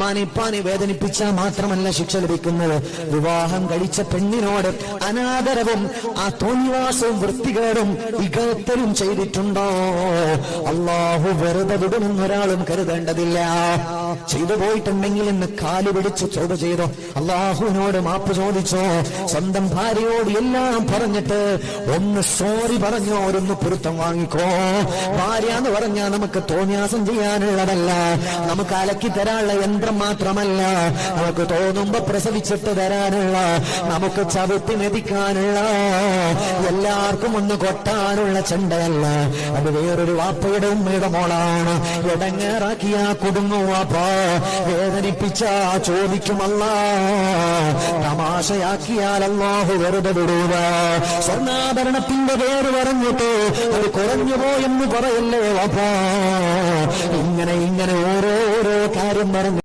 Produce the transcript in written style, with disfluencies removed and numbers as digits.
മാനിപ്പാനി വേദനിപ്പിച്ചാൽ മാത്രമല്ല ശിക്ഷ ലഭിക്കുന്നത്, വിവാഹം കഴിച്ച പെണ്ണിനോട് അനാദരവും ആ തോന്നിവാസവും വൃത്തികേടും ഇകഴ്ത്തലും ചെയ്തിട്ടുണ്ടോ അള്ളാഹു വെറുതെ വിടുമെന്നൊരാളും കരുതേണ്ടതില്ല. ചെയ്തു പോയിട്ടുണ്ടെങ്കിൽ എന്ന് കാല് പിടിച്ച് ചോദ ചെയ്തോ, അള്ളാഹുവിനോട് മാപ്പ് ചോദിച്ചോ, സ്വന്തം ഭാര്യയോട് എല്ലാം പറഞ്ഞിട്ട് ഒന്ന് സോറി പറഞ്ഞോ, ഒന്ന് പൊരുത്തം വാങ്ങിക്കോ. ഭാര്യ എന്ന് പറഞ്ഞാൽ നമുക്ക് തോന്നിയാസം ചെയ്യാനുള്ളതല്ല, നമുക്ക് അലക്കി തരാനുള്ള യന്ത്രം മാത്രമല്ല, നമുക്ക് തോന്നുമ്പോ പ്രസവിച്ചിട്ട് തരാനുള്ള, നമുക്ക് ചവിട്ടി മെതിക്കാനുള്ള, എല്ലാവർക്കും ഒന്ന് കൊട്ടാനുള്ള ചെണ്ടയല്ല. അത് വേറൊരു വാപ്പയുടെ ഉമ്മയുടെ മോളാണ്. ഇടങ്ങേറാക്കിയ കുടുങ്ങും വാപ്പ, വേദനിപ്പിച്ച ചോദിക്കുമല്ല, തമാശയാക്കിയാൽ അല്ലാഹു വെറുതെ വിടൂല. സ്വർണ്ണാഭരണത്തിന്റെ പേര് പറഞ്ഞിട്ട് അത് കുറഞ്ഞു പോയെന്ന് പറയല്ലേ വാപ്പ. ഇങ്ങനെ ഓരോരോ കാര്യം പറഞ്ഞു